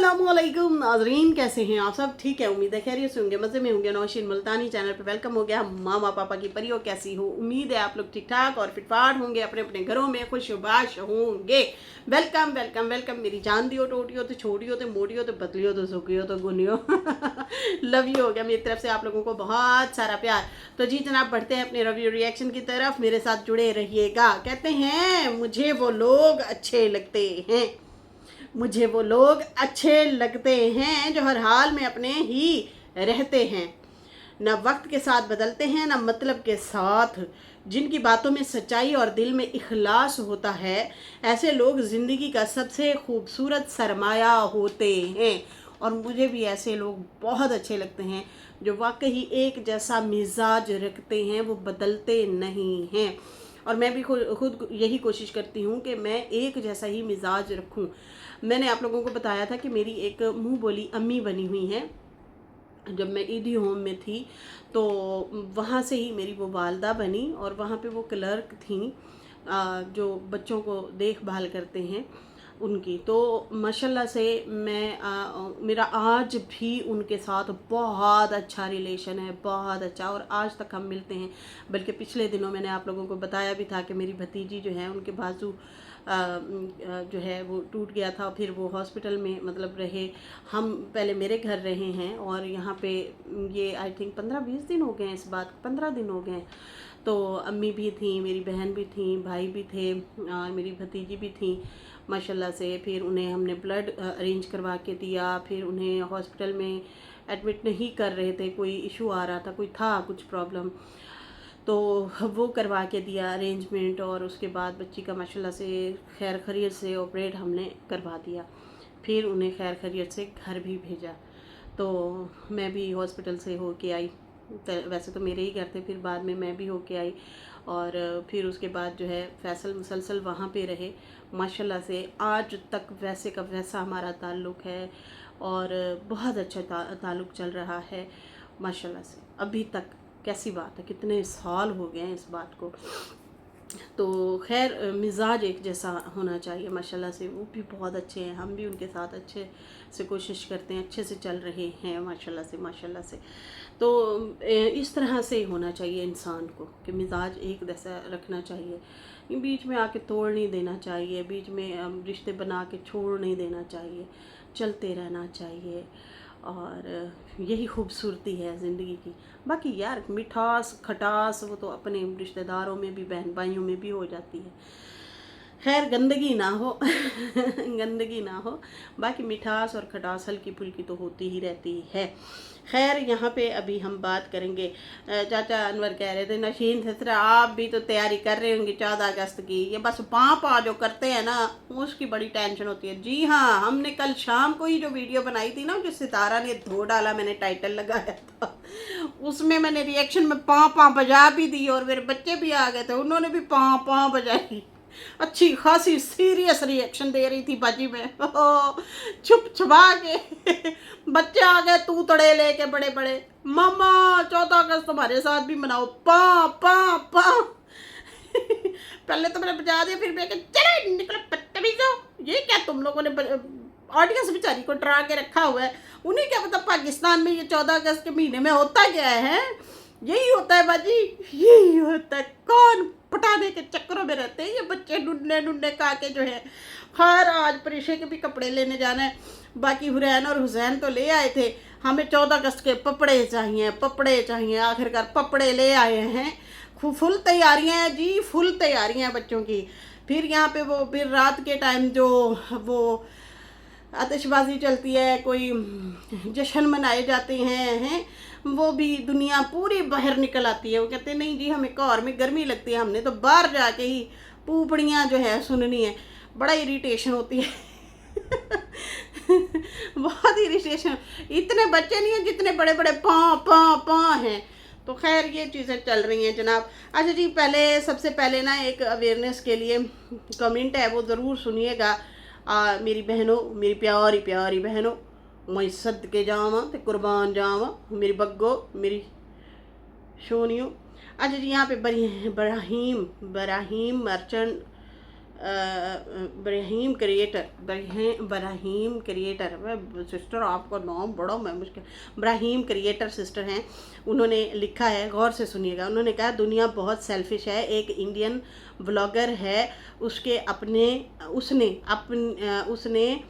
अस्सलामुअलैकुम नाजरीन, कैसे हैं आप सब? ठीक है, उम्मीद है खैरियत से होंगे, मज़े में होंगे। नौशीन मुल्तानी चैनल पे वेलकम हो गया। मामा पापा की परियों कैसी हो? उम्मीद है आप लोग ठीक ठाक और फिटफाट होंगे, अपने अपने घरों में खुशबाश होंगे। वेलकम वेलकम वेलकम मेरी जान दियो, टोटियो तो छोटियो तो मोटियो तो पतलियो तो सुखियो तो गुनियो लव यू हो गया मेरी तरफ से आप लोगों को बहुत सारा प्यार। तो जी जनाब, बढ़ते हैं अपने रिव्यू रिएक्शन की तरफ, मेरे साथ जुड़े रहिएगा। कहते हैं मुझे वो लोग अच्छे लगते हैं, मुझे वो लोग अच्छे लगते हैं जो हर हाल में अपने ही रहते हैं, न वक्त के साथ बदलते हैं न मतलब के साथ, जिनकी बातों में सच्चाई और दिल में इखलास होता है। ऐसे लोग ज़िंदगी का सबसे खूबसूरत सरमाया होते हैं। और मुझे भी ऐसे लोग बहुत अच्छे लगते हैं जो वाकई एक जैसा मिजाज रखते हैं, वो बदलते नहीं हैं। और मैं भी खुद यही कोशिश करती हूँ कि मैं एक जैसा ही मिजाज रखूँ। मैंने आप लोगों को बताया था कि मेरी एक मुंह बोली अम्मी बनी हुई है। जब मैं ईडी होम में थी तो वहाँ से ही मेरी वो वालदा बनी, और वहाँ पे वो क्लर्क थी जो बच्चों को देखभाल करते हैं उनकी। तो माशाल्लाह से मेरा आज भी उनके साथ बहुत अच्छा रिलेशन है, बहुत अच्छा, और आज तक हम मिलते हैं। बल्कि पिछले दिनों मैंने आप लोगों को बताया भी था कि मेरी भतीजी जो है, उनके बाजू जो है वो टूट गया था, फिर वो हॉस्पिटल में मतलब रहे। हम पहले मेरे घर रहे हैं और यहाँ पे ये आई थिंक 15-20 दिन हो गए हैं, इस बात 15 दिन हो गए। तो अम्मी भी थी, मेरी बहन भी थी, भाई भी थे, मेरी भतीजी भी थी माशाल्लाह से। फिर उन्हें हमने ब्लड अरेंज करवा के दिया, फिर उन्हें हॉस्पिटल में एडमिट नहीं कर रहे थे, कोई इशू आ रहा था, कोई था कुछ प्रॉब्लम, तो वो करवा के दिया अरेंजमेंट। और उसके बाद बच्ची का माशाल्लाह से खैर खैरियत से ऑपरेट हमने करवा दिया। फिर उन्हें खैर खैरियत से घर भी भेजा। तो मैं भी हॉस्पिटल से हो के आई, वैसे तो मेरे ही घर थे, फिर बाद में मैं भी हो के आई। और फिर उसके बाद जो है फैसल मुसलसल वहाँ पे रहे माशाल्लाह से। आज तक वैसे का वैसा हमारा ताल्लुक़ है और बहुत अच्छा ताल्लुक़ चल रहा है माशाल्लाह से अभी तक। कैसी बात है, कितने साल हो गए हैं इस बात को। तो खैर मिजाज एक जैसा होना चाहिए माशाल्लाह से। वो भी बहुत अच्छे हैं, हम भी उनके साथ अच्छे से कोशिश करते हैं, अच्छे से चल रहे हैं माशाल्लाह से माशाल्लाह से। तो इस तरह से होना चाहिए इंसान को कि मिजाज एक जैसा रखना चाहिए, बीच में आके तोड़ नहीं देना चाहिए, बीच में रिश्ते बना के छोड़ नहीं देना चाहिए, चलते रहना चाहिए। और यही खूबसूरती है ज़िंदगी की। बाकी यार मिठास खटास वो तो अपने रिश्तेदारों में भी, बहन भाइयों में भी हो जाती है। खैर गंदगी ना हो गंदगी ना हो, बाकी मिठास और खटास हल्की फुल्की तो होती ही रहती है। खैर यहाँ पे अभी हम बात करेंगे, चाचा अनवर कह रहे थे नशीन ससरा आप भी तो तैयारी कर रहे होंगे 14 अगस्त की, ये बस पापा जो करते हैं ना उसकी बड़ी टेंशन होती है। जी हाँ, हमने कल शाम को ही जो वीडियो बनाई थी ना, जो सितारा ने धो डाला, मैंने टाइटल लगाया था, उसमें मैंने रिएक्शन में पापा बजा भी दी और मेरे बच्चे भी आ गए थे, उन्होंने भी पापा बजाई। अच्छी खासी सीरियस रिएक्शन दे रही थी बाजी में छुप छुपा के बच्चे आ गए तू तड़े लेके बड़े बड़े, मामा 14 अगस्त तुम्हारे साथ भी मनाओ, पा पा पा पहले तो मैंने बजा दिया, फिर मैं चले निकलो बदतमीजो, ये क्या तुम लोगों ने ऑडियंस बेचारी को डरा के रखा हुआ है। उन्हें क्या पता पाकिस्तान में ये 14 अगस्त के महीने में होता क्या है। यही होता है बाजी, यही होता है। कौन पटाने के चक्करों में रहते हैं ये बच्चे, ढूंढने ढूंढने का के जो है। खैर आज परीक्षा के भी कपड़े लेने जाना है, बाकी हुरैन और हुसैन तो ले आए थे, हमें 14 अगस्त के पपड़े चाहिए, पपड़े चाहिए। आखिरकार पपड़े ले आए हैं, फुल तैयारियां हैं जी, फुल तैयारियां हैं बच्चों की। फिर यहाँ पे वो फिर रात के टाइम जो वो आतिशबाजी चलती है, कोई जश्न मनाए जाते हैं, वो भी दुनिया पूरी बाहर निकल आती है। वो कहते हैं नहीं जी हमें घर में गर्मी लगती है, हमने तो बाहर जाके ही पूपड़ियाँ जो है सुननी है। बड़ा इरिटेशन होती है बहुत इरिटेशन। इतने बच्चे नहीं हैं जितने बड़े बड़े पा पा पा हैं। तो खैर ये चीज़ें चल रही हैं जनाब। अच्छा जी, पहले सबसे पहले ना एक अवेयरनेस के लिए कमेंट है, वो ज़रूर सुनिएगा मेरी बहनों, मेरी प्यारी प्यारी बहनों, मैं सदके जावा ते कुर्बान जावा मेरी बग्गो, मेरी सोनियो। अच्छा जी, यहाँ पे बराहीम मर्चेंट ब्राहीम क्रिएटर, सिस्टर आपका नाम बड़ा मैं मुश्किल, ब्राहीम क्रिएटर सिस्टर हैं, उन्होंने लिखा है, गौर से सुनिएगा। उन्होंने कहा दुनिया बहुत सेल्फिश है। एक इंडियन ब्लॉगर है, उसके अपने उसने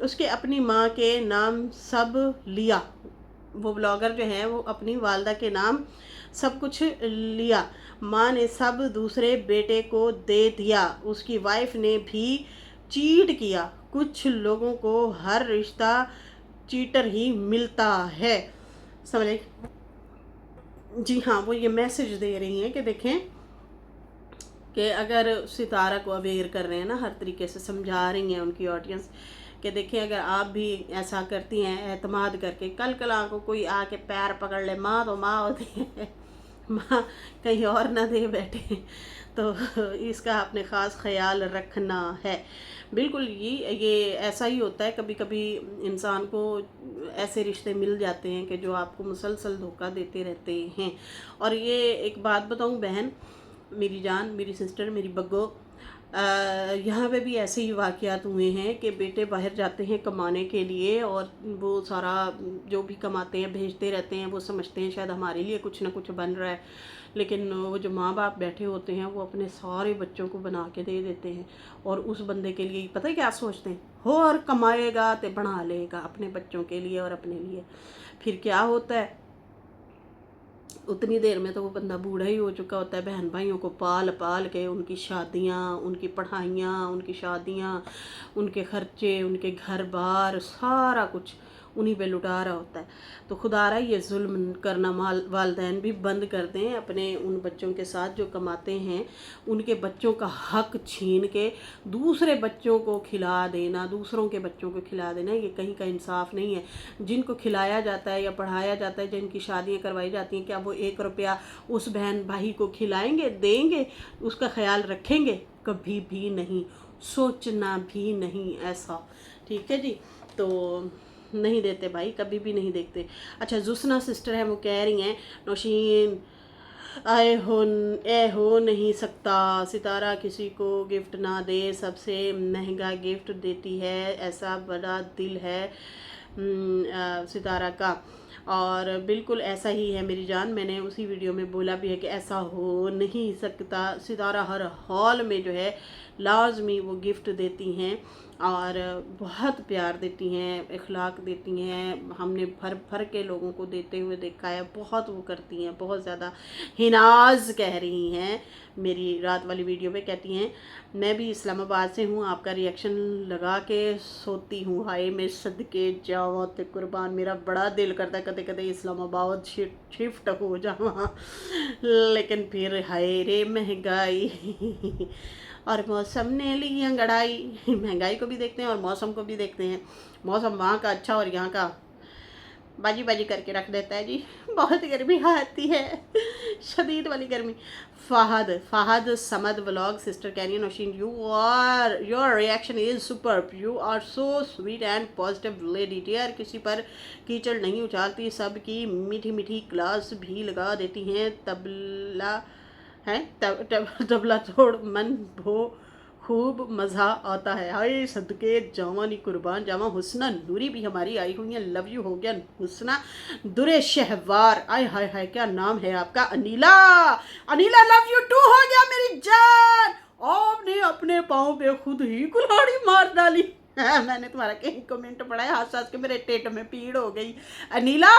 उसके अपनी माँ के नाम सब लिया। वो ब्लॉगर जो है वो अपनी वालदा के नाम सब कुछ लिया। माँ ने सब दूसरे बेटे को दे दिया। उसकी वाइफ ने भी चीट किया। कुछ लोगों को हर रिश्ता चीटर ही मिलता है। समझे? जी हाँ, वो ये मैसेज दे रही हैं कि देखें कि अगर सितारा को अवेयर कर रहे हैं ना, हर तरीके से समझा रही हैं उनकी ऑडियंस कि देखिए अगर आप भी ऐसा करती हैं एतमाद करके, कल आपको कोई आके पैर पकड़ ले, माँ तो माँ होती है, माँ कहीं और ना दे बैठे, तो इसका आपने ख़ास ख्याल रखना है। बिल्कुल ये ऐसा ही होता है, कभी कभी इंसान को ऐसे रिश्ते मिल जाते हैं कि जो आपको मुसलसल धोखा देते रहते हैं। और ये एक बात बताऊं बहन, मेरी जान, मेरी सिस्टर, मेरी बग्गो, यहाँ पे भी ऐसे ही वाक़यात हुए हैं कि बेटे बाहर जाते हैं कमाने के लिए और वो सारा जो भी कमाते हैं भेजते रहते हैं। वो समझते हैं शायद हमारे लिए कुछ ना कुछ बन रहा है, लेकिन वो जो माँ बाप बैठे होते हैं वो अपने सारे बच्चों को बना के दे देते हैं। और उस बंदे के लिए पता है क्या सोचते हैं, हो और कमाएगा तो बना लेगा अपने बच्चों के लिए और अपने लिए। फिर क्या होता है, उतनी देर में तो वो बंदा बूढ़ा ही हो चुका होता है। बहन भाइयों को पाल पाल के उनकी शादियाँ, उनकी पढ़ाइयाँ, उनकी शादियाँ, उनके खर्चे, उनके घर बार, सारा कुछ उन्हीं पे लुटा रहा होता है। तो खुदारा ये जुल्म करना वालिदैन भी बंद कर दें अपने उन बच्चों के साथ जो कमाते हैं। उनके बच्चों का हक छीन के दूसरे बच्चों को खिला देना, दूसरों के बच्चों को खिला देना, ये कहीं का इंसाफ नहीं है। जिनको खिलाया जाता है या पढ़ाया जाता है, जिनकी शादियाँ करवाई जाती हैं, क्या वो 1 रुपया उस बहन भाई को खिलाएंगे, देंगे, उसका ख्याल रखेंगे? कभी भी नहीं, सोचना भी नहीं ऐसा। ठीक है जी, तो नहीं देते भाई, कभी भी नहीं देखते। अच्छा, जुस्ना सिस्टर है, वो कह रही हैं नौशीन हो नहीं सकता, सितारा किसी को गिफ्ट ना दे, सबसे महंगा गिफ्ट देती है, ऐसा बड़ा दिल है सितारा का। और बिल्कुल ऐसा ही है मेरी जान, मैंने उसी वीडियो में बोला भी है कि ऐसा हो नहीं सकता। सितारा हर हाल में जो है लाजमी वो गिफ्ट देती हैं और बहुत प्यार देती हैं, इखलाक देती हैं। हमने भर भर के लोगों को देते हुए देखा है, बहुत वो करती हैं, बहुत ज़्यादा। हिनाज कह रही हैं मेरी रात वाली वीडियो में, कहती हैं मैं भी इस्लामाबाद से हूँ, आपका रिएक्शन लगा के सोती हूँ, हाय मैं सदके जावा ते कुर्बान, मेरा बड़ा दिल करता है कदे कदे इस्लामाबाद शिफ्ट हो जावा, लेकिन फिर हाय रे महंगाई और मौसम ने ली अंगड़ाई। महंगाई को भी देखते हैं और मौसम को भी देखते हैं। मौसम वहाँ का अच्छा और यहाँ का बाजी बाजी करके रख देता है जी। बहुत गर्मी आती है, शदीद वाली गर्मी। फाहद समद व्लॉग सिस्टर कह रही है Naushin your reaction is superb, you are so sweet and positive lady dear, किसी पर कीचड़ नहीं उछालती, सबकी मीठी मीठी क्लास भी लगा देती हैं, तबला है तबला तोड़ मन भो खूब मज़ा आता है, हाय सदके जावानी कुर्बान जावा। हुस्ना नूरी भी हमारी आई हुई है, लव यू हो गया हुस्ना दुरे शहवार, आय हाय हाय क्या नाम है आपका, अनिला लव यू टू हो गया मेरी जान। आपने अपने पाँव पे खुद ही कुल्हाड़ी मार डाली। मैंने तुम्हारा कहीं कमेंट पढ़ा है, हंस के मेरे टेट में पीड़ हो गई अनिला।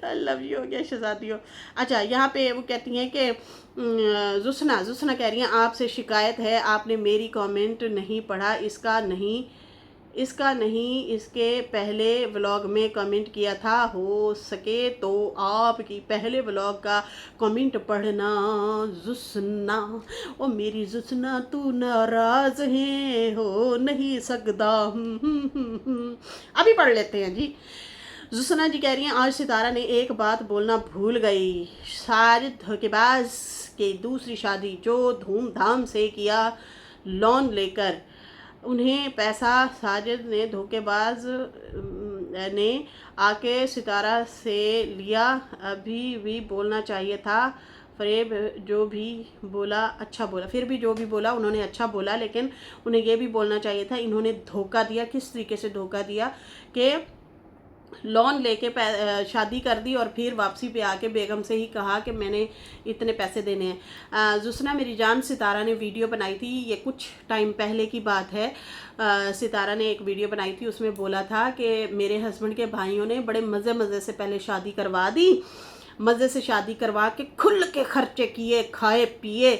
लव यू हो गया शहजादियों। अच्छा, यहाँ पे वो कहती हैं कि जुस्ना कह रही हैं आपसे शिकायत है, आपने मेरी कमेंट नहीं पढ़ा, इसका नहीं इसके पहले व्लॉग में कमेंट किया था, हो सके तो आपकी पहले व्लॉग का कमेंट पढ़ना जुस्ना। ओ मेरी जुस्ना तू नाराज है, हो नहीं सकता। अभी पढ़ लेते हैं जी। जुस्ना जी कह रही हैं आज सितारा ने एक बात बोलना भूल गई, साजिद धोखेबाज के दूसरी शादी जो धूमधाम से किया लोन लेकर, उन्हें पैसा साजिद ने धोखेबाज ने आके सितारा से लिया, अभी भी बोलना चाहिए था फरेब जो भी बोला अच्छा बोला, फिर भी जो भी बोला उन्होंने अच्छा बोला, लेकिन उन्हें ये भी बोलना चाहिए था। इन्होंने धोखा दिया, किस तरीके से धोखा दिया कि लोन लेके शादी कर दी और फिर वापसी पे आके बेगम से ही कहा कि मैंने इतने पैसे देने हैं। जुस्ना मेरी जान सितारा ने वीडियो बनाई थी, ये कुछ टाइम पहले की बात है। सितारा ने एक वीडियो बनाई थी, उसमें बोला था कि मेरे हस्बैंड के भाइयों ने बड़े मज़े से पहले शादी करवा दी, मज़े से शादी करवा के खुल के खर्चे किए, खाए पिए,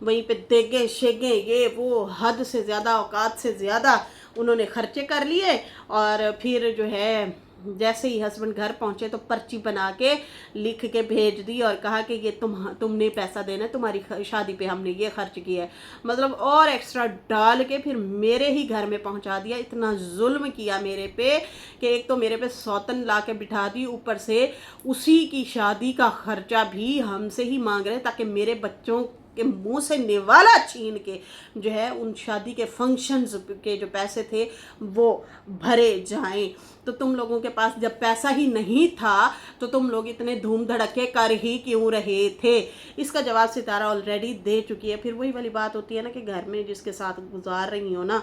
वहीं पे देगे शेगे ये वो, हद से ज़्यादा, औकात से ज़्यादा उन्होंने खर्चे कर लिए। और फिर जो है जैसे ही हस्बैंड घर पहुंचे तो पर्ची बना के लिख के भेज दी और कहा कि ये तुमने पैसा देना है, तुम्हारी शादी पे हमने ये खर्च किया है। मतलब और एक्स्ट्रा डाल के फिर मेरे ही घर में पहुंचा दिया। इतना जुल्म किया मेरे पे कि एक तो मेरे पे सौतन ला के बिठा दी, ऊपर से उसी की शादी का खर्चा भी हमसे ही मांग रहे ताकि मेरे बच्चों के मुंह से निवाला छीन के जो है उन शादी के फंक्शंस के जो पैसे थे वो भरे जाएं। तो तुम लोगों के पास जब पैसा ही नहीं था तो तुम लोग इतने धूम धड़के कर ही क्यों रहे थे? इसका जवाब सितारा ऑलरेडी दे चुकी है। फिर वही वाली बात होती है ना कि घर में जिसके साथ गुजार रही हो ना,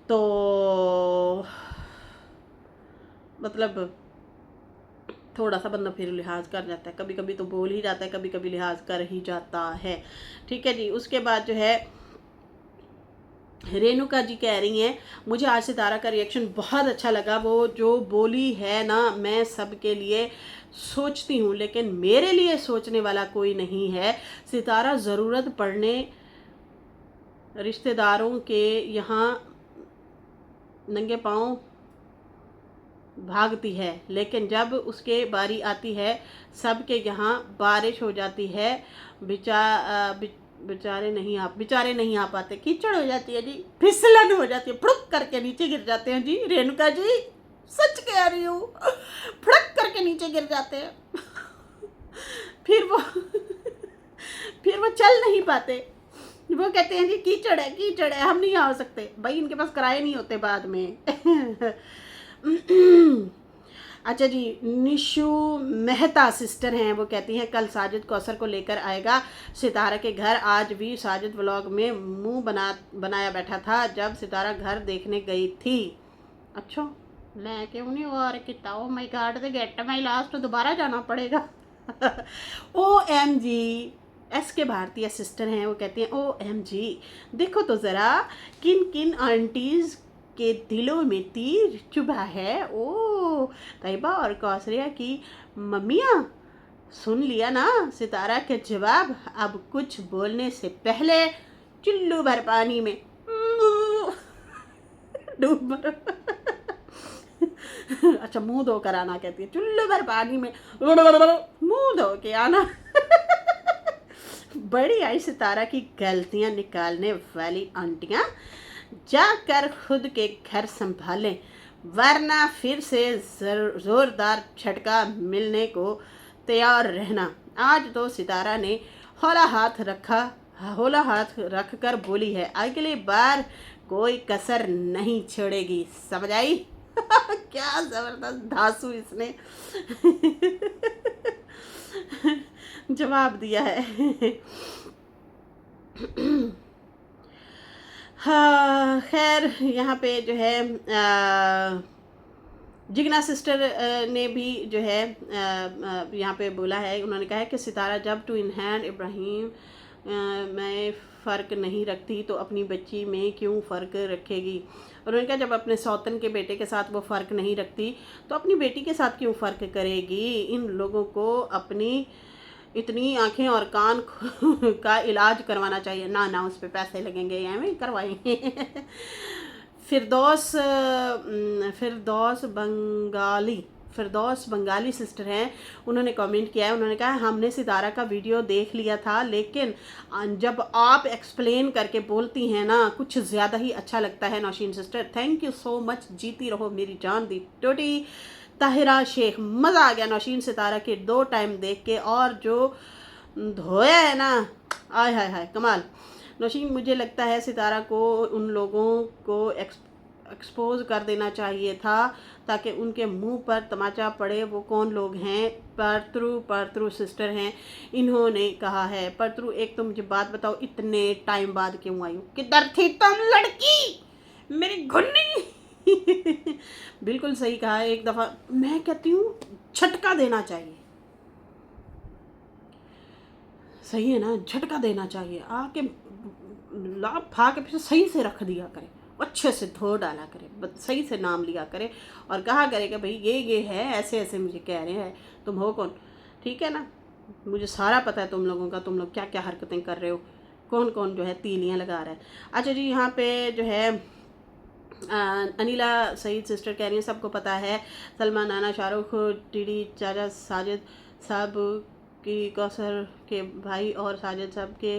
तो मतलब थोड़ा सा बंदा फिर लिहाज कर जाता है, कभी कभी तो बोल ही जाता है, कभी कभी लिहाज कर ही जाता है। ठीक है जी। उसके बाद जो है रेणुका जी कह रही हैं, मुझे आज सितारा का रिएक्शन बहुत अच्छा लगा। वो जो बोली है ना, मैं सबके लिए सोचती हूँ लेकिन मेरे लिए सोचने वाला कोई नहीं है। सितारा ज़रूरत पड़ने रिश्तेदारों के यहाँ नंगे पाँव भागती है, लेकिन जब उसके बारी आती है सबके यहाँ बारिश हो जाती है। बेचारे नहीं आ पाते, कीचड़ हो जाती है जी, फिसलन हो जाती है, फुड़क करके नीचे गिर जाते हैं जी। रेणुका जी सच कह रही हूँ, फुड़क करके नीचे गिर जाते हैं। फिर वो चल नहीं पाते। वो कहते हैं जी कीचड़ है, हम नहीं आ सकते। भाई इनके पास किराए नहीं होते बाद में। अच्छा जी। निशु मेहता सिस्टर हैं, वो कहती हैं कल साजिद को लेकर आएगा सितारा के घर। आज भी साजिद व्लॉग में मुंह बनाया बैठा था जब सितारा घर देखने गई थी। अच्छा मैं क्यों नहीं और किता, oh my God, the gate my last, दोबारा जाना पड़ेगा। OMG। SK भारतीय सिस्टर हैं, वो कहती हैं OMG, देखो तो ज़रा किन किन आंटीज़ के दिलों में तीर चुभा है। ओ तैयबा और कौसरिया की मम्मियाँ, सुन लिया ना सितारा के जवाब। अब कुछ बोलने से पहले चुल्लू भर पानी में डूब अच्छा मुंह धो कर आना, कहती है चुल्लू भर पानी में मुंह धो के आना। बड़ी आई सितारा की गलतियां निकालने वाली आंटियां, जाकर खुद के घर संभालें वरना फिर से जोरदार झटका मिलने को तैयार रहना। आज तो सितारा ने हौला हाथ रख कर बोली है, अगली बार कोई कसर नहीं छोड़ेगी, समझ आई? क्या जबरदस्त धांसू इसने जवाब दिया है। हाँ खैर, यहाँ पे जो है जिगना सिस्टर ने भी जो है यहाँ पे बोला है, उन्होंने कहा है कि सितारा जब टू इन हैंड इब्राहिम में फ़र्क नहीं रखती तो अपनी बच्ची में क्यों फ़र्क रखेगी। उन्होंने कहा जब अपने सौतन के बेटे के साथ वो फ़र्क नहीं रखती तो अपनी बेटी के साथ क्यों फ़र्क करेगी। इन लोगों को अपनी इतनी आंखें और कान का इलाज करवाना चाहिए। ना उस पर पैसे लगेंगे, या में करवाएंगे। फिरदौस बंगाली सिस्टर हैं, उन्होंने कमेंट किया है। उन्होंने कहा हमने सितारा का वीडियो देख लिया था लेकिन जब आप एक्सप्लेन करके बोलती हैं ना कुछ ज़्यादा ही अच्छा लगता है। Naushin sister thank you so much, जीती रहो मेरी जान दी टोटी। ताहिरा शेख, मज़ा आ गया नौशीन सितारा के 2 टाइम देख के, और जो धोया है ना, आय हाय हाय कमाल। नौशीन मुझे लगता है सितारा को उन लोगों को एक्सपोज कर देना चाहिए था ताकि उनके मुंह पर तमाचा पड़े। वो कौन लोग हैं? परत्रु सिस्टर हैं। इन्होंने कहा है, परत्रु एक तो मुझे बात बताओ, इतने टाइम बाद क्यों आई हो? किधर थी तुम लड़की, मेरी घुन्नी? बिल्कुल सही कहा। एक दफ़ा मैं कहती हूँ झटका देना चाहिए, सही है ना, झटका देना चाहिए। आके लाभ खा के फिर सही से रख दिया करे, अच्छे से धो डाला करे, सही से नाम लिया करे और कहा करे कि भाई ये है, ऐसे ऐसे मुझे कह रहे हैं, तुम हो कौन? ठीक है ना, मुझे सारा पता है तुम लोगों का, तुम लोग क्या क्या हरकतें कर रहे हो, कौन कौन जो है तीलियां लगा रहा है। अच्छा जी, यहाँ पे जो है अनिला सईद सिस्टर कह रही है सबको पता है, सलमान, नाना, शाहरुख, टीडी, चाचा, साजिद साहब की, कौसर के भाई और साजिद साहब के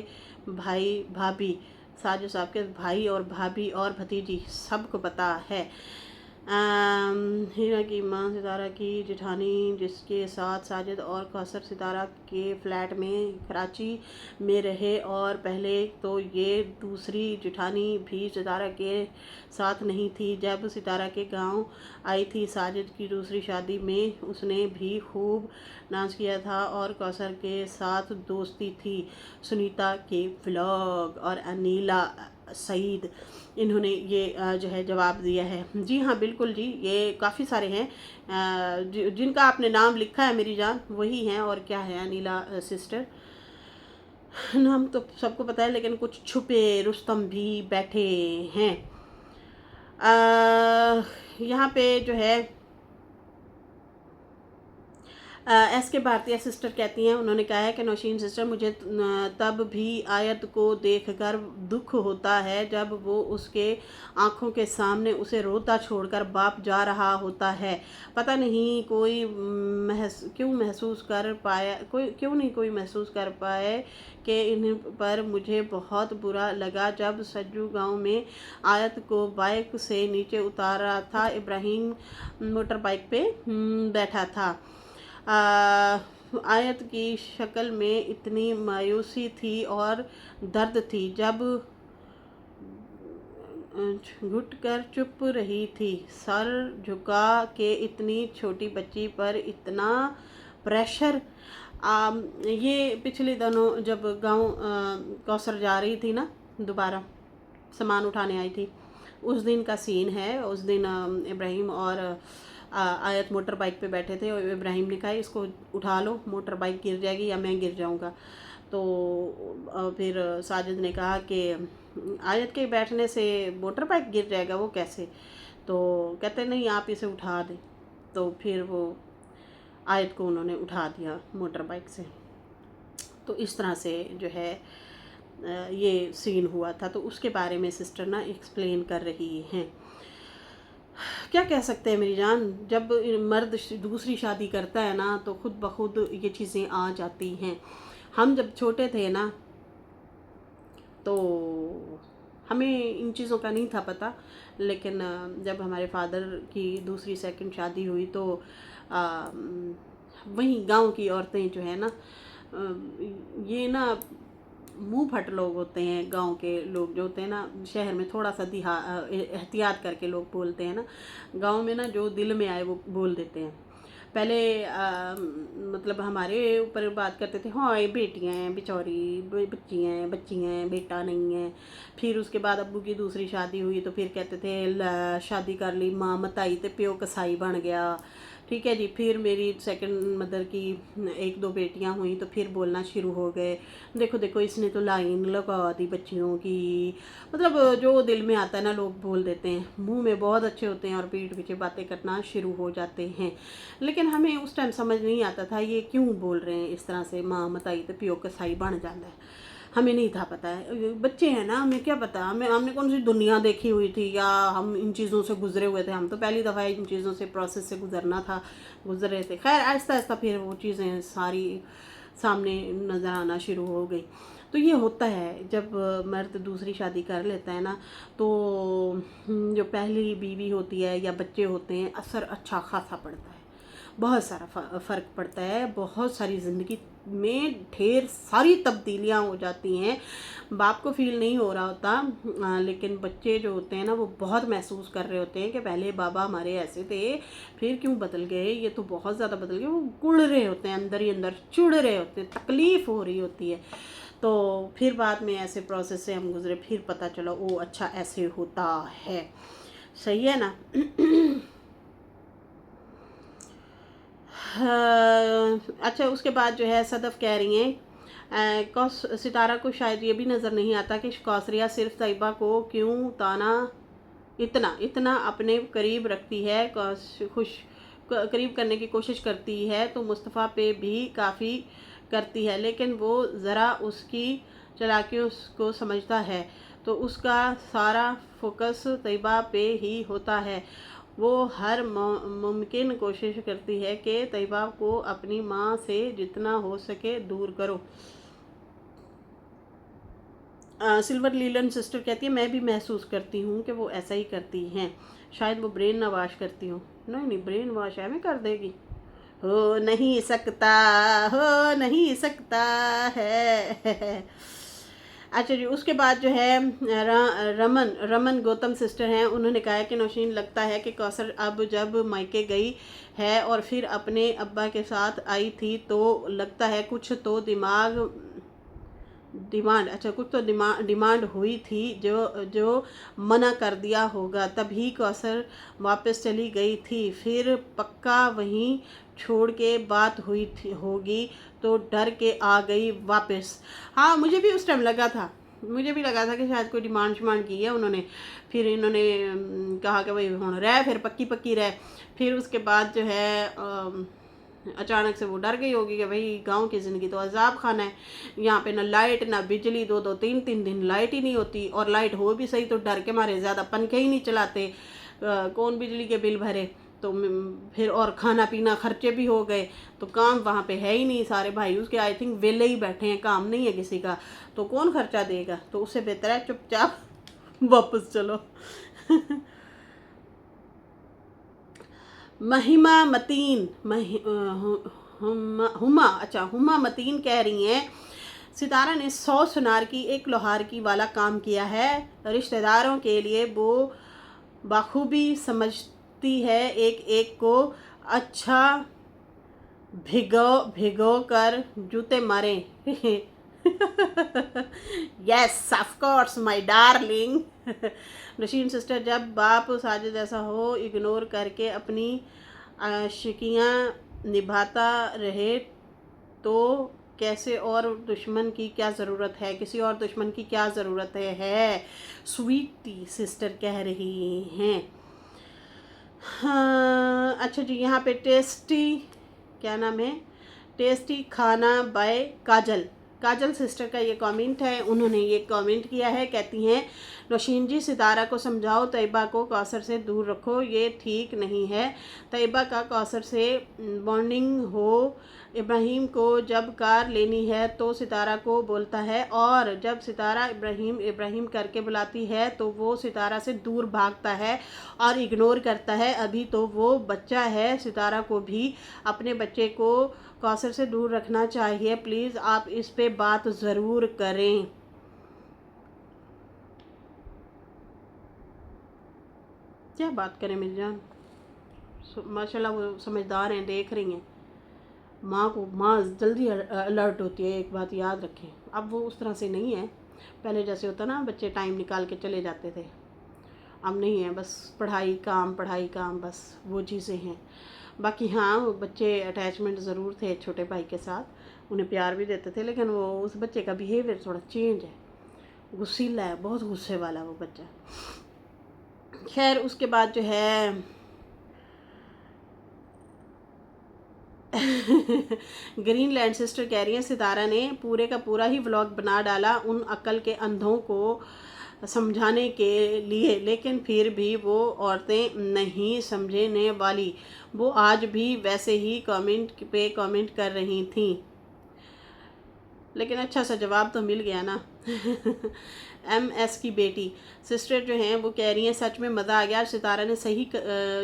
भाई भाभी, साजिद साहब के भाई और भाभी और भतीजी सबको पता है। हीरा की मां सितारा की जेठानी, जिसके साथ साजिद और कौसर सितारा के फ्लैट में कराची में रहे, और पहले तो ये दूसरी जेठानी भी सितारा के साथ नहीं थी। जब सितारा के गांव आई थी साजिद की दूसरी शादी में, उसने भी खूब डांस किया था और कौसर के साथ दोस्ती थी। सुनीता के व्लॉग और अनीला सईद, इन्होंने ये जो है जवाब दिया है। जी हाँ बिल्कुल जी, ये काफ़ी सारे हैं जिनका आपने नाम लिखा है मेरी जान, वही हैं। और क्या है, अनीला सिस्टर, नाम तो सबको पता है, लेकिन कुछ छुपे रुस्तम भी बैठे हैं। यहाँ पे जो है एस के भारतीय सिस्टर कहती हैं, उन्होंने कहा है कि नौशीन सिस्टर, मुझे तब भी आयत को देखकर दुख होता है जब वो उसके आंखों के सामने उसे रोता छोड़कर बाप जा रहा होता है। पता नहीं क्यों महसूस कर पाए कि इन पर मुझे बहुत बुरा लगा जब सज्जू गांव में आयत को बाइक से नीचे उतारा था। इब्राहिम मोटर बाइक पे बैठा था। आयत की शक्ल में इतनी मायूसी थी और दर्द थी जब घुटकर चुप रही थी, सर झुका के। इतनी छोटी बच्ची पर इतना प्रेशर। ये पिछले दिनों जब गांव कौसर जा रही थी ना, दोबारा सामान उठाने आई थी, उस दिन का सीन है। उस दिन इब्राहिम और आयत मोटर बाइक पे बैठे थे और इब्राहिम ने कहा इसको उठा लो, मोटर बाइक गिर जाएगी या मैं गिर जाऊंगा। तो फिर साजिद ने कहा कि आयत के बैठने से मोटर बाइक गिर जाएगा, वो कैसे? तो कहते नहीं, आप इसे उठा दें। तो फिर वो आयत को उन्होंने उठा दिया मोटर बाइक से। तो इस तरह से जो है ये सीन हुआ था। तो उसके बारे में सिस्टर ना एक्सप्लेन कर रही हैं। क्या कह सकते हैं मेरी जान, जब मर्द दूसरी शादी करता है ना तो खुद ब खुद ये चीज़ें आ जाती हैं। हम जब छोटे थे ना तो हमें इन चीज़ों का नहीं था पता, लेकिन जब हमारे फादर की दूसरी सेकंड शादी हुई तो वहीं गांव की औरतें जो है ना, ये ना मुंह फट लोग होते हैं। गांव के लोग जो होते हैं ना, शहर में थोड़ा सा एहतियात करके लोग बोलते हैं ना, गांव में ना जो दिल में आए वो बोल देते हैं। पहले मतलब हमारे ऊपर बात करते थे, हाँ ये बेटियाँ हैं बेचारी, बच्ची हैं, बेटा नहीं है। फिर उसके बाद अब्बू की दूसरी शादी हुई तो फिर कहते थे शादी कर ली माँ मताई ते प्यो कसाई बन गया। ठीक है जी। फिर मेरी सेकंड मदर की 1-2 बेटियां हुई तो फिर बोलना शुरू हो गए, देखो देखो इसने तो लाइन लगा दी बच्चियों की। मतलब जो दिल में आता है ना लोग बोल देते हैं, मुंह में बहुत अच्छे होते हैं और पीठ पीछे बातें करना शुरू हो जाते हैं। लेकिन हमें उस टाइम समझ नहीं आता था ये क्यों बोल रहे हैं इस तरह से, माँ मताई तो प्यो कसाई बन जाता है। हमें नहीं था पता है, बच्चे हैं ना, हमें क्या पता, हमने कौन सी दुनिया देखी हुई थी या हम इन चीज़ों से गुजरे हुए थे। हम तो पहली दफ़ा इन चीज़ों से प्रोसेस से गुजर रहे थे। खैर आहिस्ता आहिस्ता फिर वो चीज़ें सारी सामने नज़र आना शुरू हो गई। तो ये होता है जब मर्द दूसरी शादी कर लेता है ना, तो जो पहली बीवी होती है या बच्चे होते हैं, असर अच्छा खासा पड़ता है। बहुत सारा फ़र्क पड़ता है, बहुत सारी ज़िंदगी में ढेर सारी तब्दीलियाँ हो जाती हैं। बाप को फील नहीं हो रहा होता, लेकिन बच्चे जो होते हैं ना वो बहुत महसूस कर रहे होते हैं कि पहले बाबा हमारे ऐसे थे, फिर क्यों बदल गए, ये तो बहुत ज़्यादा बदल गए। वो गुड़ रहे होते हैं, अंदर ही अंदर चिढ़ रहे होते हैं, तकलीफ़ हो रही होती है। तो फिर बाद में ऐसे प्रोसेस से हम गुजरे, फिर पता चला ओ अच्छा ऐसे होता है। सही है ना। अच्छा, उसके बाद जो है सदफ़ कह रही हैं सितारा को शायद ये भी नज़र नहीं आता कि कौसरिया सिर्फ तैयबा को क्यों ताना इतना इतना अपने करीब रखती है, करीब करने की कोशिश करती है, तो मुस्तफ़ा पे भी काफ़ी करती है, लेकिन वो ज़रा उसकी चालाकियों को समझता है तो उसका सारा फोकस तैयबा पे ही होता है। वो हर मुमकिन कोशिश करती है कि तैयबा को अपनी माँ से जितना हो सके दूर करो। सिल्वर लीलन सिस्टर कहती है मैं भी महसूस करती हूँ कि वो ऐसा ही करती हैं, शायद वो ब्रेन ना वॉश करती हूँ। नहीं, ब्रेन वॉश है में कर देगी, हो नहीं सकता, हो नहीं सकता है। अच्छा जी, उसके बाद जो है रमन रमन गौतम सिस्टर हैं, उन्होंने कहा है कि नौशीन लगता है कि कौसर अब जब मायके गई है और फिर अपने अब्बा के साथ आई थी तो लगता है कुछ तो कुछ तो डिमांड हुई थी जो जो मना कर दिया होगा, तभी कौसर वापस चली गई थी। फिर पक्का वहीं छोड़ के बात हुई थी होगी तो डर के आ गई वापस। हाँ, मुझे भी उस टाइम लगा था, मुझे भी लगा था कि शायद कोई डिमांड की है उन्होंने। फिर इन्होंने कहा कि भाई हुण रह, फिर पक्की पक्की रह। फिर उसके बाद जो है अचानक से वो डर गई होगी कि भाई गांव की ज़िंदगी तो अजाब खाना है, यहाँ पे ना लाइट ना बिजली, 2-2 3-3 दिन लाइट ही नहीं होती, और लाइट हो भी सही तो डर के मारे ज़्यादा पंखे ही नहीं चलाते, कौन बिजली के बिल भरे। तो फिर और खाना पीना खर्चे भी हो गए, तो काम वहाँ पे है ही नहीं, सारे भाई उसके आई थिंक वेले ही बैठे हैं, काम नहीं है किसी का, तो कौन खर्चा देगा। तो उससे बेहतर है चुपचाप वापस चलो। महिमा मतीन हुमा मतीन कह रही हैं सितारा ने 100 सुनार की एक लोहार की वाला काम किया है, रिश्तेदारों के लिए वो बाखूबी समझती है, एक एक को अच्छा भिगो भिगो कर जूते मारे। Yes of course my darling. नशीन सिस्टर, जब बाप साजिद जैसा हो इग्नोर करके अपनी आशिकियाँ निभाता रहे तो कैसे, और दुश्मन की क्या ज़रूरत है, किसी और दुश्मन की क्या ज़रूरत है स्वीटी सिस्टर कह रही हैं। हाँ, अच्छा जी, यहाँ पे टेस्टी, क्या नाम है, टेस्टी खाना बाय काजल सिस्टर का ये कमेंट है। उन्होंने ये कमेंट किया है, कहती हैं नौशीन जी सितारा को समझाओ तैयबा को कौसर से दूर रखो, ये ठीक नहीं है। तैयबा का कौसर से बॉन्डिंग हो, इब्राहिम को जब कार लेनी है तो सितारा को बोलता है, और जब सितारा इब्राहिम इब्राहिम करके बुलाती है तो वो सितारा से दूर भागता है और इग्नोर करता है। अभी तो वो बच्चा है, सितारा को भी अपने बच्चे को कौसर से दूर रखना चाहिए, प्लीज़ आप इस पे बात ज़रूर करें। क्या बात करें मिर्जान, माशाल्लाह वो समझदार हैं, देख रही हैं। माँ जल्दी अलर्ट होती है, एक बात याद रखें। अब वो उस तरह से नहीं है, पहले जैसे होता ना बच्चे टाइम निकाल के चले जाते थे, अब नहीं है, बस पढ़ाई काम बस वो चीज़ें हैं। बाकी हाँ, वो बच्चे अटैचमेंट ज़रूर थे छोटे भाई के साथ, उन्हें प्यार भी देते थे, लेकिन वो उस बच्चे का बिहेवियर थोड़ा चेंज है, गुस्सीला है, बहुत गुस्से वाला वो बच्चा। खैर, उसके बाद जो है ग्रीनलैंड सिस्टर कह रही हैं सितारा ने पूरे का पूरा ही व्लॉग बना डाला उन अक्ल के अंधों को समझाने के लिए, लेकिन फिर भी वो औरतें नहीं समझने वाली, वो आज भी वैसे ही कमेंट पे कमेंट कर रही थी, लेकिन अच्छा सा जवाब तो मिल गया ना। MS की बेटी सिस्टर जो हैं वो कह रही हैं सच में मज़ा आ गया, सितारा ने सही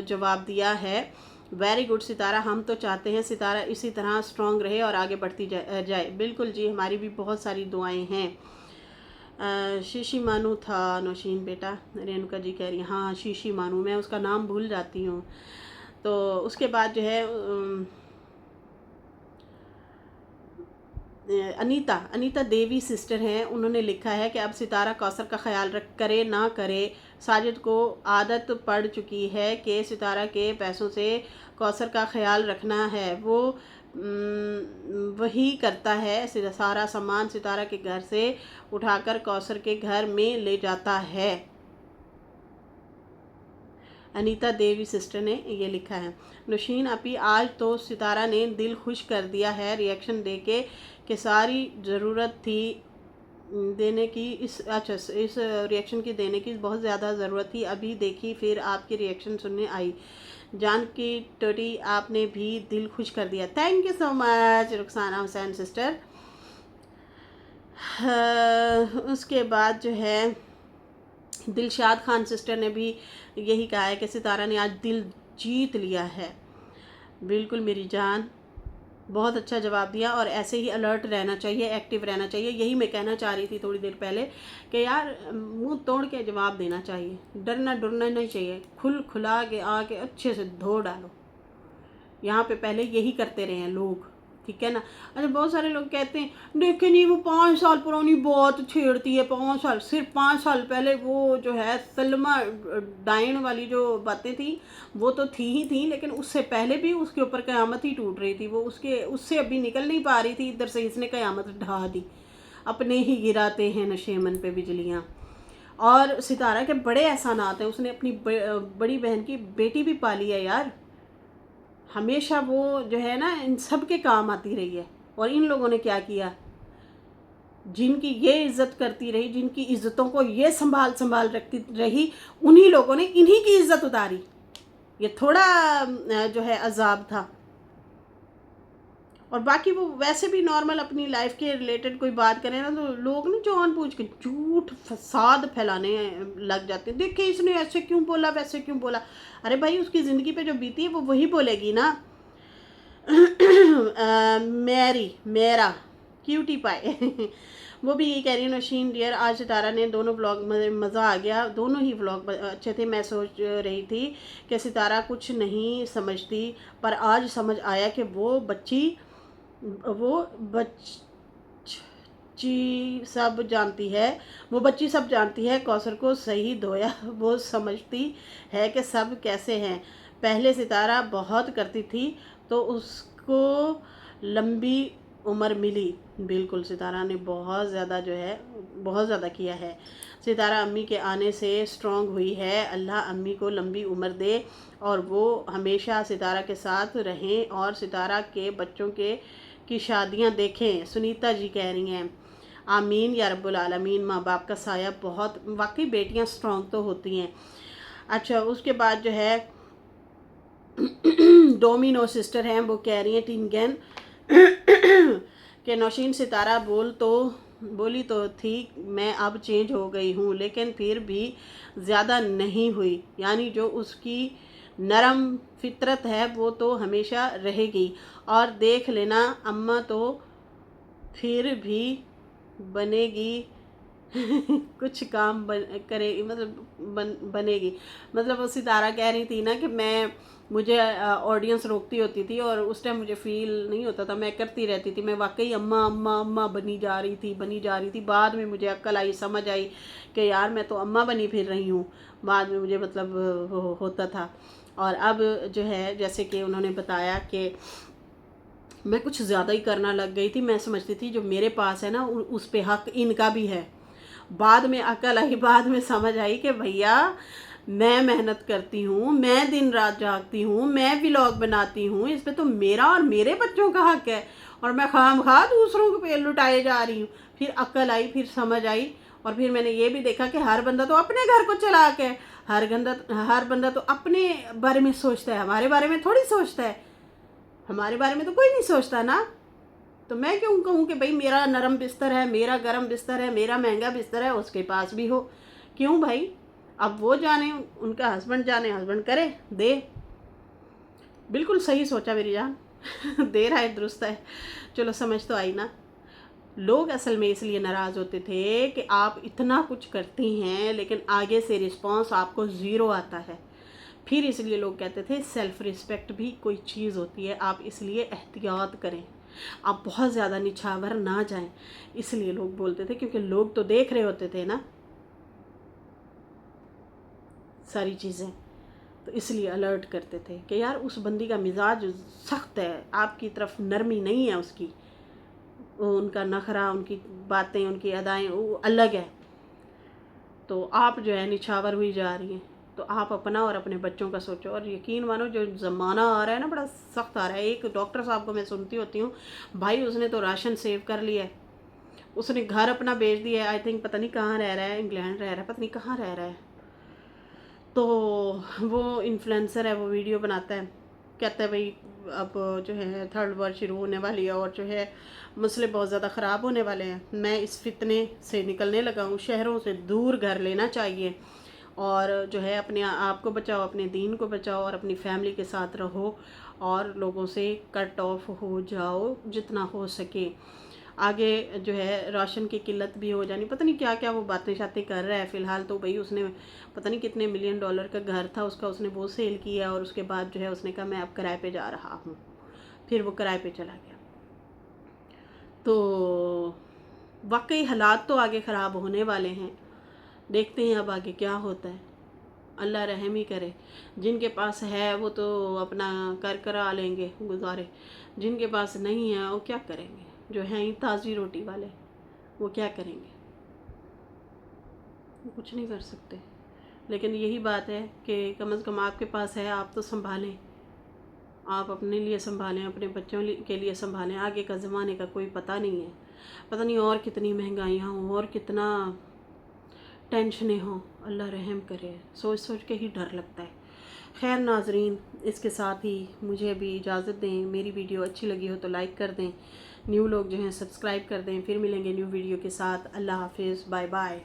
जवाब दिया है, वेरी गुड सितारा, हम तो चाहते हैं सितारा इसी तरह स्ट्रॉन्ग रहे और आगे बढ़ती जाए। बिल्कुल जी, हमारी भी बहुत सारी दुआएं हैं। शीशी मानू था नौशीन बेटा, रेणुका जी कह रही हैं हाँ शीशी मानू, मैं उसका नाम भूल जाती हूँ। तो उसके बाद जो है अनीता देवी सिस्टर हैं, उन्होंने लिखा है कि अब सितारा कौसर का ख्याल करे ना करे, साजिद को आदत पड़ चुकी है कि सितारा के पैसों से कौसर का ख्याल रखना है, वो वही करता है, सारा सामान सितारा के घर से उठाकर कौसर के घर में ले जाता है। अनीता देवी सिस्टर ने ये लिखा है। नौशीन अपी, आज तो सितारा ने दिल खुश कर दिया है रिएक्शन देके कि सारी ज़रूरत थी देने की, इस रिएक्शन की देने की बहुत ज़्यादा ज़रूरत थी, अभी देखी फिर आपकी रिएक्शन सुनने आई। जान की टोटी, आपने भी दिल खुश कर दिया। Thank you so much Rukhsana Hussain sister. उसके बाद जो है दिलशाद खान सिस्टर ने भी यही कहा है कि सितारा ने आज दिल जीत लिया है। बिल्कुल मेरी जान, बहुत अच्छा जवाब दिया, और ऐसे ही अलर्ट रहना चाहिए, एक्टिव रहना चाहिए। यही मैं कहना चाह रही थी थोड़ी देर पहले कि यार मुंह तोड़ के जवाब देना चाहिए, डरना डरना नहीं चाहिए, खुला के आके अच्छे से धो डालो। यहाँ पे पहले यही करते रहे हैं लोग, ठीक है ना। अच्छा, बहुत सारे लोग कहते हैं देखे नहीं वो 5 साल पुरानी बात छेड़ती है, 5 साल, सिर्फ 5 साल पहले वो जो है सलमा डाइन वाली जो बातें थी वो तो थी ही थी, लेकिन उससे पहले भी उसके ऊपर क़यामत ही टूट रही थी, वो उससे अभी निकल नहीं पा रही थी, इधर से इसने क़यामत ढा दी। अपने ही गिराते हैं नशेमन पे बिजलियाँ। और सितारा के बड़े एहसानात हैं, उसने अपनी बड़ी बहन की बेटी भी पाली है यार, हमेशा वो जो है ना इन सब के काम आती रही है। और इन लोगों ने क्या किया, जिनकी ये इज्जत करती रही, जिनकी इज्जतों को ये संभाल रखती रही, उन्हीं लोगों ने इन्हीं की इज्जत उतारी। ये थोड़ा जो है अजाब था। और बाकी वो वैसे भी नॉर्मल अपनी लाइफ के रिलेटेड कोई बात करें ना तो लोग ना जान पूछ के झूठ फसाद फैलाने लग जाते हैं। देखिए इसने ऐसे क्यों बोला, वैसे क्यों बोला। अरे भाई, उसकी ज़िंदगी पे जो बीती है वो वही बोलेगी ना। मेरा क्यूटी पाए वो भी यही कह रही है। नौशीन डियर, आज सितारा ने दोनों व्लॉग मज़ा आ गया, दोनों ही व्लॉग अच्छे थे। मैं सोच रही थी कि सितारा कुछ नहीं समझती, पर आज समझ आया कि वो बच्ची सब जानती है, वो बच्ची सब जानती है। कौसर को सही धोया, वो समझती है कि सब कैसे हैं। पहले सितारा बहुत करती थी तो उसको लंबी उम्र मिली। बिल्कुल, सितारा ने बहुत ज़्यादा जो है बहुत ज़्यादा किया है। सितारा अम्मी के आने से स्ट्रॉन्ग हुई है। अल्लाह अम्मी को लंबी उम्र दे और वो हमेशा सितारा के साथ रहें और सितारा के बच्चों की शादियां देखें। सुनीता जी कह रही हैं आमीन या रब्बुल आलमीन। माँ बाप का साया बहुत, वाकई बेटियां स्ट्रॉन्ग तो होती हैं। अच्छा, उसके बाद जो है डोमिनो सिस्टर हैं, वो कह रही हैं टिनगन कि नौशीन सितारा बोली तो थी मैं अब चेंज हो गई हूँ, लेकिन फिर भी ज़्यादा नहीं हुई। यानी जो उसकी नरम फितरत है वो तो हमेशा रहेगी। और देख लेना अम्मा तो फिर भी बनेगी कुछ काम करेगी, मतलब बनेगी। मतलब वो सितारा कह रही थी ना कि मुझे ऑडियंस रोकती होती थी और उस टाइम मुझे फील नहीं होता था, मैं करती रहती थी। मैं वाकई अम्मा अम्मा अम्मा बनी जा रही थी। बाद में मुझे अक्ल आई, समझ आई कि यार मैं तो अम्मा बनी फिर रही हूँ। बाद में मुझे मतलब होता था। और अब जो है जैसे कि उन्होंने बताया कि मैं कुछ ज़्यादा ही करना लग गई थी। मैं समझती थी जो मेरे पास है ना उस पे हक इनका भी है। बाद में अकल आई, बाद में समझ आई कि भैया मैं मेहनत करती हूँ, मैं दिन रात जागती हूँ, मैं व्लॉग बनाती हूँ, इस पे तो मेरा और मेरे बच्चों का हक है और मैं खामखा दूसरों के पे लुटाए जा रही हूँ। फिर अकल आई, फिर समझ आई और फिर मैंने ये भी देखा कि हर बंदा तो अपने घर को चला के, हर बंदा तो अपने बारे में सोचता है, हमारे बारे में थोड़ी सोचता है। हमारे बारे में तो कोई नहीं सोचता ना। तो मैं क्यों कहूँ कि भाई मेरा नरम बिस्तर है, मेरा गरम बिस्तर है, मेरा महंगा बिस्तर है, उसके पास भी हो। क्यों भाई? अब वो जाने, उनका हस्बैंड जाने, हस्बैंड करे दे। बिल्कुल सही सोचा मेरी जान। देर है दुरुस्त है। चलो समझ तो आई ना। लोग असल में इसलिए नाराज़ होते थे कि आप इतना कुछ करती हैं लेकिन आगे से रिस्पांस आपको ज़ीरो आता है। फिर इसलिए लोग कहते थे सेल्फ़ रिस्पेक्ट भी कोई चीज़ होती है, आप इसलिए एहतियात करें, आप बहुत ज़्यादा निछावर ना जाएं। इसलिए लोग बोलते थे, क्योंकि लोग तो देख रहे होते थे ना सारी चीज़ें, तो इसलिए अलर्ट करते थे कि यार उस बंदी का मिजाज सख्त है, आपकी तरफ नरमी नहीं है उसकी, वो उनका नखरा, उनकी बातें, उनकी अदाएं वो अलग है। तो आप जो है निछावर हुई जा रही हैं। तो आप अपना और अपने बच्चों का सोचो। और यकीन मानो जो ज़माना आ रहा है ना, बड़ा सख्त आ रहा है। एक डॉक्टर साहब को मैं सुनती होती हूँ, भाई उसने तो राशन सेव कर लिया है, उसने घर अपना बेच दिया है, आई थिंक पता नहीं कहाँ रह रहा है, इंग्लैंड रह रहा है, पता नहीं कहाँ रह रहा है। तो वो इन्फ्लुएंसर है, वो वीडियो बनाता है, कहता है भाई अब जो है थर्ड वर्ल्ड शुरू होने वाली है और जो है मसले बहुत ज़्यादा ख़राब होने वाले हैं, मैं इस फितने से निकलने लगा हूँ, शहरों से दूर घर लेना चाहिए और जो है अपने आप को बचाओ, अपने दीन को बचाओ और अपनी फैमिली के साथ रहो और लोगों से कट ऑफ हो जाओ जितना हो सके। आगे जो है राशन की किल्लत भी हो जानी, पता नहीं क्या क्या वो बातें शातें कर रहा है। फ़िलहाल तो भाई उसने पता नहीं कितने मिलियन डॉलर का घर था उसका, उसने वो सेल किया और उसके बाद जो है उसने कहा मैं अब किराए पे जा रहा हूँ, फिर वो किराए पे चला गया। तो वाकई हालात तो आगे ख़राब होने वाले हैं, देखते हैं अब आगे क्या होता है। अल्लाह रहम ही करे। जिनके पास है वो तो अपना कर करा लेंगे गुजारे, जिनके पास नहीं है वो क्या करेंगे, जो हैं ही ताज़ी रोटी वाले वो क्या करेंगे, वो कुछ नहीं कर सकते। लेकिन यही बात है कि कम से कम आपके पास है, आप तो संभालें, आप अपने लिए संभालें, अपने बच्चों के लिए संभालें। आगे का ज़माने का कोई पता नहीं है, पता नहीं और कितनी महंगाइयाँ हों और कितना टेंशनें हों। अल्लाह रहम करे, सोच सोच के ही डर लगता है। खैर नाजरीन, इसके साथ ही मुझे भी इजाज़त दें। मेरी वीडियो अच्छी लगी हो तो लाइक कर दें, न्यू लोग जो हैं सब्सक्राइब कर दें। फिर मिलेंगे न्यू वीडियो के साथ। अल्लाह हाफिज़, बाय बाय।